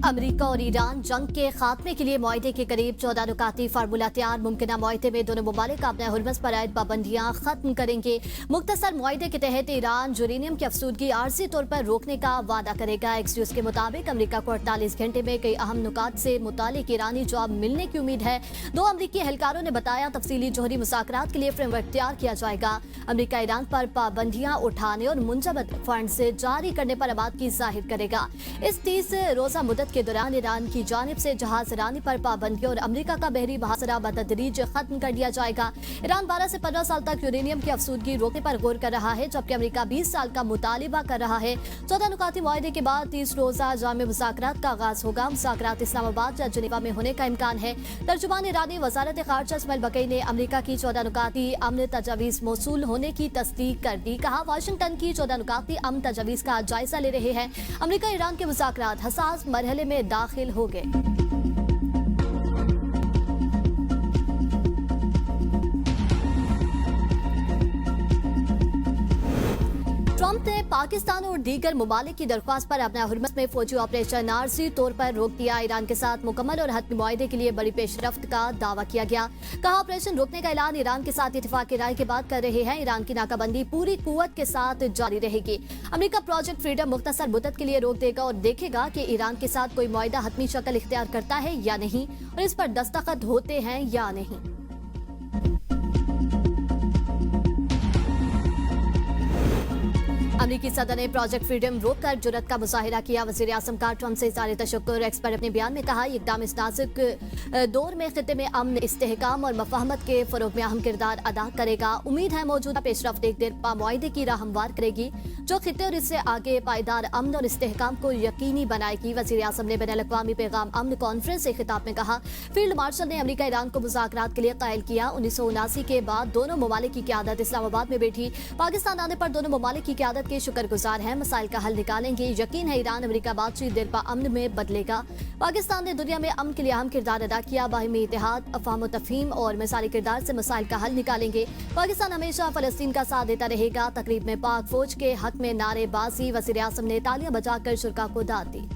America और Iran जंग के खात्मे के लिए मुआहदे के करीब 14 नुकाती फार्मूला तैयार। मुमकिन मुआहदे में दोनों मुमालिक अपने हुर्मस पर आयद पाबंदियां खत्म करेंगे। मुख्तसर मुआहदे के तहत ईरान यूरेनियम की अफसूदगी आरजी तौर पर रोकने का वादा करेगा। एक्सक्यूज के मुताबिक अमेरिका को 48 घंटे में कई अहम नुकात से मुतालिक ईरानी जवाब मिलने की उम्मीद है। दो अमरीकी एहलकारों ने बताया तफसीली जोहरी मुज़ाकरात के लिए फ्रेमवर्क तैयार किया जाएगा। अमेरिका ईरान पर पाबंदियां उठाने और मुंजमद फंड से जारी करने पर आमादगी जाहिर करेगा। इस 30 रोजा मुद्दत के दौरान ईरान की जानिब से जहाज रानी पर पाबंदियों और अमेरिका का बहरी मुहासरा बतदरीज खत्म कर दिया जाएगा। ईरान 12 से 15 साल तक यूरेनियम की अफसूदगी रोकने पर गौर कर रहा है, जबकि अमेरिका 20 साल का मुतालिबा कर रहा है। 14 नुकाती मुआहदे के बाद 30 रोजा जामे मुज़ाकरात का आगाज होगा। मुज़ाकरात इस्लामाबाद या जिनेवा में होने का इम्कान है। तर्जुमान ईरानी वजारत खारजा इस्माइल बकई ने अमेरिका की 14 नुकाती अमन तजावीज़ मौसूल होने की तस्दीक कर दी। कहा, वाशिंगटन की 14 नुकाती अमन तजावीज़ का जायजा ले रहे हैं। अमेरिका ईरान के मुज़ाकरात हसास मरहले में दाखिल हो गए। ट्रंप ने पाकिस्तान और दीगर मुमालिक की दरख्वास्त पर अपना हुर्मस में फौजी ऑपरेशन आरजी तौर पर रोक दिया। ईरान के साथ मुकम्मल और हतमी मुआहदे के लिए बड़ी पेशरफ्त का दावा किया गया। कहा, ऑपरेशन रोकने का ऐलान ईरान के साथ इत्तेफाक राय के बाद कर रहे हैं। ईरान की नाकाबंदी पूरी कुव्वत के साथ जारी रहेगी। अमेरिका प्रोजेक्ट फ्रीडम मुख्तसर मुद्दत के लिए रोक देगा और देखेगा कि ईरान के साथ कोई मुआहदा हतमी शक्ल इख्तियार करता है या नहीं और इस पर दस्तखत होते हैं या नहीं। अमेरिकी सदर ने प्रोजेक्ट फ्रीडम रोककर जुर्रत का मुजाहिरा किया। वज़ीर आज़म का ट्रंप से इज़हार तशक्कुर। एक्स पर अपने बयान में कहा, इक़दाम इस नाजुक दौर में खित्ते में अमन, इस्तेहकाम और मफाहमत के फ़रोग़ में अहम किरदार अदा करेगा। उम्मीद है मौजूदा पेशरफ्त एक देरपा मुआहदे की राह हमवार करेगी, जो खित्ते और इससे आगे पायदार अमन और इस्तेहकाम को यकीनी बनाएगी। वज़ीर आज़म ने बैनुल-अक़वामी पैगाम अमन कॉन्फ्रेंस से खिताब में कहा, फील्ड मार्शल ने अमेरिका ईरान को मुज़ाकरात के लिए कायल किया। 1979 के बाद दोनों ममालिक की क़यादत इस्लामाबाद में बैठी। पाकिस्तान आने पर दोनों ममालिक की क़यादत के शुक्रगुजार हैं। मसाइल का हल निकालेंगे। यकीन है ईरान अमेरिका बातचीत देरपा अमन में बदलेगा। पाकिस्तान ने दुनिया में अमन के लिए अहम किरदार अदा किया। बाहिमी इत्तेहाद, अफ़हाम तफ़हीम और मिसाली किरदार से मसाइल का हल निकालेंगे। पाकिस्तान हमेशा फ़लस्तीन का साथ देता रहेगा। तकरीब में पाक फौज के हक में नारेबाजी। वज़ीर आज़म ने तालियां बजाकर शुरका को दाद दी।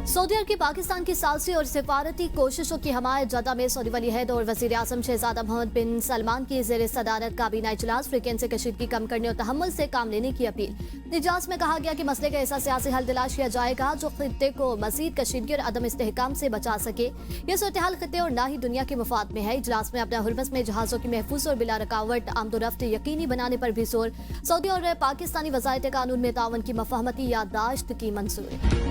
सऊदी अरब की पाकिस्तान की सालसी और सिफारती कोशिशों की हमायत। जद्दा में सऊदी वली अहद और वज़ीर आज़म शहज़ादा मोहम्मद बिन सलमान की ज़ेर सदारत काबीना इजलास। फ्रीकेन से कशीदगी कम करने और तहम्मुल से काम लेने की अपील। इजलास में कहा गया कि मसले का ऐसा सियासी हल तलाश किया जाएगा जो खित्ते को मज़ीद कशीदगी और अदम इस्तेहकाम से बचा सके। यह सूरत-ए-हाल खित्ते और ना ही दुनिया के मफाद में है। इजलास में अपना हुर्मस में जहाज़ों की महफूज और बिला रुकावट आमदोरफ्त यकीनी बनाने पर भी जोर। सऊदी और पाकिस्तानी वज़ायत कानून में तावन की मफाहमती याददाश्त की मंजूरी।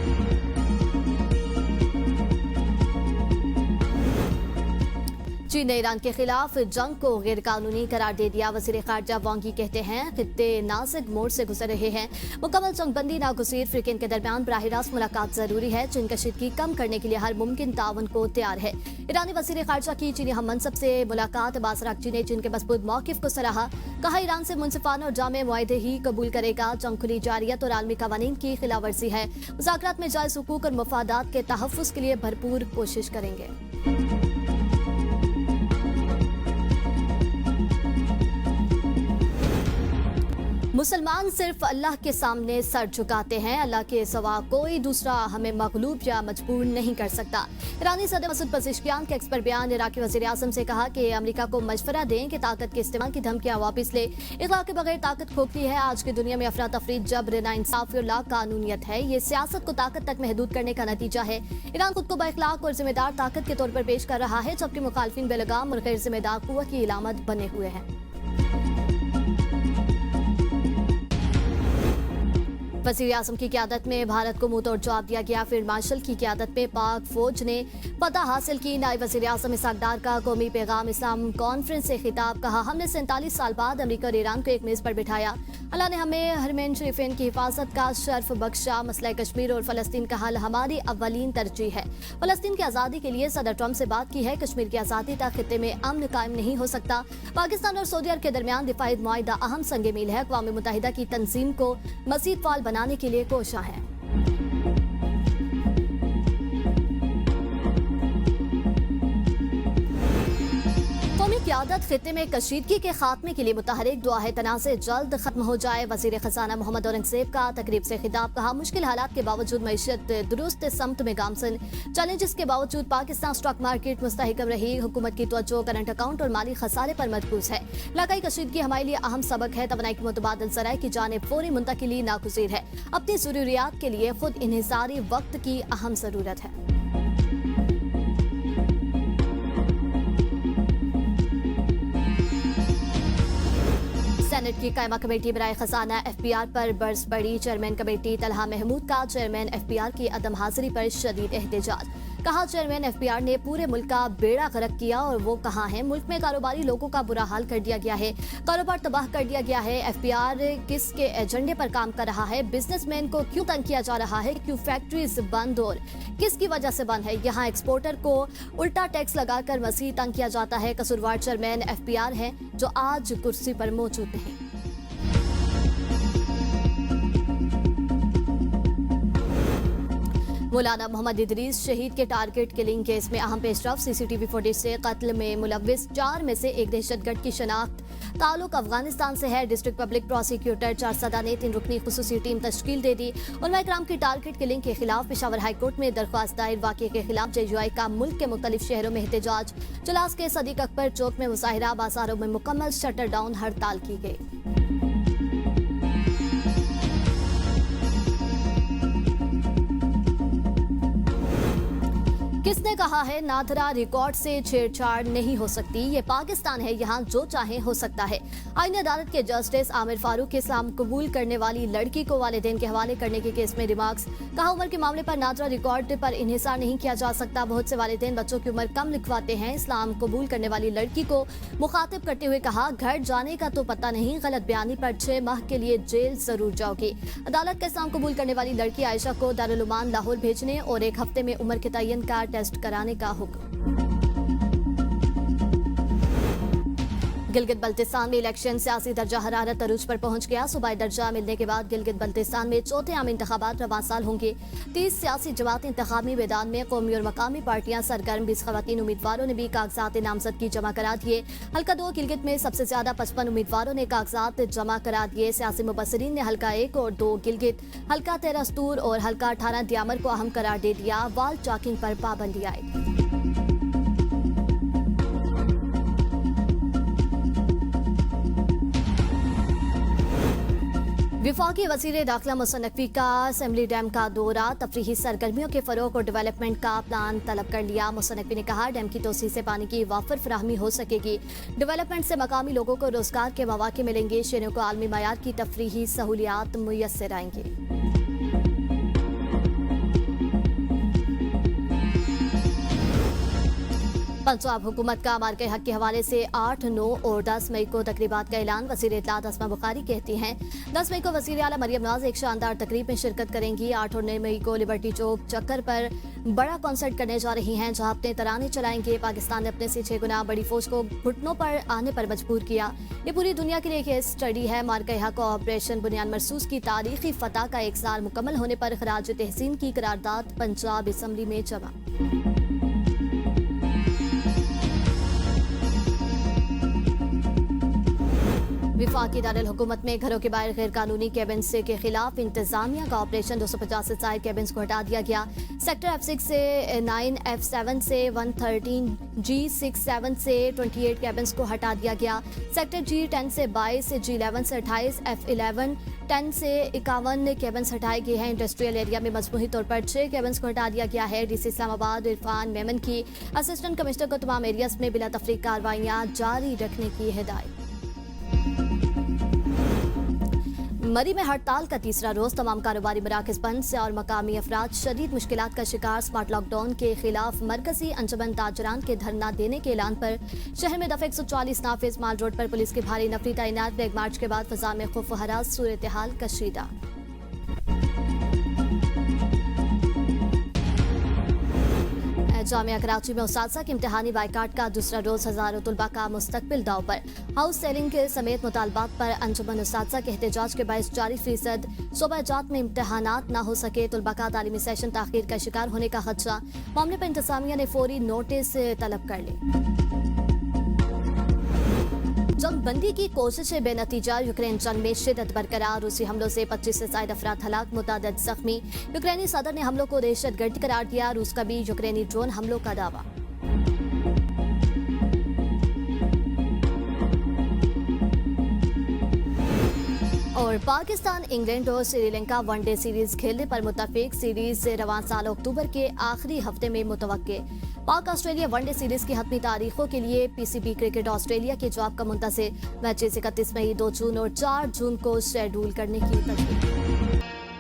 चीन ने ईरान के खिलाफ जंग को गैर कानूनी करार दे दिया। वज़ीर ख़ारजा वांगी कहते हैं, खित्ते नाज़ुक मोड़ से गुजर रहे हैं। मुकम्मल जंगबंदी नागुज़ीर। फ्रीकेन के दरमियान बराह रास्त मुलाकात जरूरी है। चीन कशीदगी कम करने के लिए हर मुमकिन तावन को तैयार है। ईरानी वज़ीर ख़ारजा की चीनी हम मनसब से मुलाकात। अब्बास अराग़ची ने चीन के मज़बूत मौक़िफ़ को सराहा। कहा, ईरान से मुनसिफ़ाना और जामे मुआहदे ही कबूल करेगा। जंग खुली जारियत और आलमी क़वानीन की खिलाफ वर्जी है। मुज़ाकरात में जायज़ हुकूक और मफादात के तहफ़्फ़ुज़ के लिए भरपूर कोशिश करेंगे। मुसलमान सिर्फ अल्लाह के सामने सर झुकाते हैं। अल्लाह के सिवा कोई दूसरा हमें मगलूब या मजबूर नहीं कर सकता। ईरानी सदर मसूद पज़ेश्कियान के एक्स पर बयान। इराकी वज़ीर आज़म से कहा कि अमेरिका को मशवरा दें कि ताकत के इस्तेमाल की धमकियां वापस ले। इख्तियार के बगैर ताकत खोखली है। आज की दुनिया में अफरा तफरी, जब्र, नाइंसाफ़ी और लाकानूनियत है। ये सियासत को ताकत तक महदूद करने का नतीजा है। ईरान खुद को बाइखलाक और जिम्मेदार ताकत के तौर पर पेश कर रहा है, जबकि मुखालिफिन बेलगाम और गैर जिम्मेदार कुव्वत की इलामत बने हुए हैं। वज़ीर आज़म की क़यादत में भारत को मुंह तोड़ जवाब दिया गया। फील्ड मार्शल की क़यादत में पाक फौज ने फतह हासिल की। नायब वज़ीर आज़म इसहाक़ डार का कौमी पैगाम इस्लाम कॉन्फ्रेंस से खिताब। कहा, हमने 47 साल बाद अमेरिका और ईरान को एक मेज़ पर बिठाया। अल्लाह ने हमें हरमैन शरीफैन की हिफाजत का शर्फ बख्शा। मसला कश्मीर और फ़लस्तीन का हल हमारी अव्वलीन तरजीह है। फ़लस्तीन की आज़ादी के लिए सदर ट्रंप से बात की है। कश्मीर की आज़ादी तक खित्ते में अमन कायम नहीं हो सकता। पाकिस्तान और सऊदी अरब के दरमियान दिफाई मुआहिदा अहम संग मील है। अक़वाम मुत्तहिदा की तंजीम को मज़ीद फ़ाल बनाने के लिए कोशा है। क़यादत खित्ते में कशीदगी के खात्मे के लिए मुतहरिक दुआ है तनाज़े जल्द खत्म हो जाए। वज़ीर ख़ज़ाना मोहम्मद औरंगज़ेब का तकरीब से खिताब। कहा, मुश्किल हालात के बावजूद मईशत दुरुस्त समत में गामसन। चैलेंजेस के बावजूद पाकिस्तान स्टॉक मार्केट मुस्तहकम रही। हुकूमत की तवज्जो करंट अकाउंट और माली खसारे पर मरकूज है। इलाकाई कशीदगी हमारे लिए अहम सबक है। तवानाई की मुतबादिल ज़राए की जानिब फौरी मुंतकिली नागुज़ीर है। अपनी ज़रूरियात के लिए खुद इन्हिसारी वक्त की अहम ज़रूरत है। सेनेट की कायमा कमेटी बराए खजाना FPR पर बरस पड़ी। चेयरमैन कमेटी तलहा महमूद का चेयरमैन FPR की अदम हाजिरी पर शदीद एहतजाज। कहा, चेयरमैन FPR ने पूरे मुल्क का बेड़ा गर्क किया और वो कहाँ है। मुल्क में कारोबारी लोगों का बुरा हाल कर दिया गया है, कारोबार तबाह कर दिया गया है। FPR किसके एजेंडे पर काम कर रहा है? बिजनेसमैन को क्यों तंग किया जा रहा है? क्यों फैक्ट्रीज बंद और किसकी वजह से बंद है? यहाँ एक्सपोर्टर को उल्टा टैक्स लगाकर मजीद तंग किया जाता है। कसूरवार चेयरमैन FPR है जो आज कुर्सी पर मौजूद नहीं। मौलाना मोहम्मद इदरीस शहीद के टारगेट किलिंग केस में अहम पेशरफ। CCTV फुटेज से कत्ल में मुलव्विस 4 में से एक दहशतगर्द की शनाख्त। ताल्लुक अफगानिस्तान से है। डिस्ट्रिक्ट पब्लिक प्रोसिक्यूटर चारसदा ने 3 रुकनी खुसूसी टीम तश्कील दे दी। उलमा इकराम की टारगेट किलिंग के खिलाफ पेशावर हाईकोर्ट में दरख्वास्त दायर। वाक़े के खिलाफ JUI का मुल्क के मुख्तलिफ शहरों में एहतजाज। चलास के सदीक अकबर चौक में मुजाहिरा। बाजारों में मुकम्मल शटर डाउन हड़ताल की गई। किसने कहा है नादरा रिकॉर्ड से छेड़छाड़ नहीं हो सकती? ये पाकिस्तान है, यहाँ जो चाहे हो सकता है। आईन अदालत के जस्टिस आमिर फारूक के इस्लाम कबूल करने वाली लड़की को वालिदैन के हवाले करने के केस में रिमार्क्स। कहा, उम्र के मामले पर नादरा रिकॉर्ड पर इन्हिसार नहीं किया जा सकता। बहुत से वालिदैन बच्चों की उम्र कम लिखवाते हैं। इस्लाम कबूल करने वाली लड़की को मुखातिब करते हुए कहा, घर जाने का तो पता नहीं, गलत बयानी पर 6 माह के लिए जेल जरूर जाओगी। अदालत का इस्लाम कबूल करने वाली लड़की आयशा को दारुल उलूम लाहौर भेजने और 1 हफ्ते में उम्र के तयन का टेस्ट कराने का हुक्म। गिलगित बल्तिस्तान में इलेक्शन सियासी दर्जा हरारत अरूज पर पहुंच गया। सूबाई दर्जा मिलने के बाद गिलगित बल्तिस्तान में चौथे आम इंतखाबात रवां साल होंगे। 30 सियासी जमातें इंतखाबी मैदान में। कौमी और मकामी पार्टियां सरगर्म। 20 खवातीन उम्मीदवारों ने भी कागजात नामजदगी जमा करा दिए। हल्का 2 गिलगित में सबसे ज्यादा 55 उम्मीदवारों ने कागजात जमा करा दिए। सियासी मुबसरीन ने हल्का 1 और 2 गिलगित, हल्का 13 स्तूर और हल्का 18 दियामर को अहम करार दे दिया। वाल चाकिंग पर पाबंदी आएगी। विफाकी वज़ीर दाखिला मुहसिन नकवी का असेंबली डैम का दौरा। तफरीही सरगर्मियों के फरोग और डेवलपमेंट का प्लान तलब कर लिया। मुहसिन नकवी ने कहा, डैम की तोसी से पानी की वाफर फराहमी हो सकेगी। डेवलपमेंट से मकामी लोगों को रोजगार के मौके मिलेंगे। शहरों को आलमी मयार की तफरीही सहूलियात मुयस्सर आएंगी। पंजाब हुकूमत का मार्के हक के हवाले से 8, 9 और 10 मई को तकरीबात का ऐलान। वज़ीर इत्तलात अस्मा बुखारी कहती हैं, 10 मई को वज़ीर आला मरियम नवाज एक शानदार तकरीब में शिरकत करेंगी। 8 और 9 मई को लिबर्टी चौक चक्कर पर बड़ा कॉन्सर्ट करने जा रही हैं, जहां अपने तराने चलाएंगे। पाकिस्तान ने अपने से 6 गुना बड़ी फौज को घुटनों पर आने पर मजबूर किया। ये पूरी दुनिया के लिए केस स्टडी है। मार्के हक ऑपरेशन बुनियाद मरसूस की तारीखी फतह का 1 साल मुकम्मल होने पर खराज तहसीन की करारदाद पंजाब असम्बली में जमा। विफाकी दारुल हुकूमत में घरों के बाहर गैर कानूनी केबिन्स के खिलाफ इंतजामिया का ऑपरेशन। 250 से ज्यादा केबिन्स को हटा दिया गया। सेक्टर F6 से 9, F7 से 113, G67 से 28 केबिन्स को हटा दिया गया। सेक्टर G10 से 22, G11 से 28, F11 10 से 51 केबिन्स हटाए गए हैं। इंडस्ट्रियल एरिया में मजमूही तौर पर 6 केबिन्स को हटा दिया गया है। DC इस्लामाबाद इरफान मेमन की असिस्टेंट कमिश्नर को तमाम एरियाज में बिला तफरीक कार्रवाइयां जारी रखने की हिदायत। मरी में हड़ताल का तीसरा रोज। तमाम कारोबारी मराकज़ बंद से और मकामी अफराद शदीद मुश्किलात का शिकार। स्मार्ट लॉकडाउन के खिलाफ मरकजी अंजुमन ताजरान के धरना देने के ऐलान पर शहर में दफा 140 नाफिज। माल रोड पर पुलिस की भारी नफरी तैनात। फ्लैग मार्च के बाद फजा में खौफ व हरास सूरत हाल कशीदा। जामिया कराची में उस्ताज़ा के इम्तिहानी बाइकाट का दूसरा रोज। हजारों तुलबा का मुस्तकबिल दाव पर। हाउस सेलिंग के समेत मुतालबात पर अंजुमन उस्ताज़ा के एहतजाज के बायस 40% सूबा जात में इम्तिहानात न हो सके। तुलबा का तालीमी सेशन ताख़ीर का शिकार होने का खदशा। मामले पर इंतजामिया ने फौरी नोटिस तलब कर ली। जंगबंदी की कोशिशें बेनतीजा, यूक्रेन जंग में शिद्दत बरकरार, रूसी हमलों से 25 से ज्यादा अफराद हलाक, मुतअद्दिद जख्मी। यूक्रेनी सदर ने हमलों को दहशतगर्द करार दिया, रूस का भी यूक्रेनी ड्रोन हमलों का दावा। और पाकिस्तान इंग्लैंड और श्रीलंका वनडे सीरीज खेलने पर मुत्तफिक, सीरीज रवां साल अक्टूबर के आखिरी हफ्ते में मुतवक्के। पाक ऑस्ट्रेलिया वनडे सीरीज की हतमी तारीखों के लिए पीसीबी क्रिकेट ऑस्ट्रेलिया के जवाब का मुंतज़िर। मैचेस 31 मई, 2 जून और 4 जून को शेड्यूल करने की तजवीज़।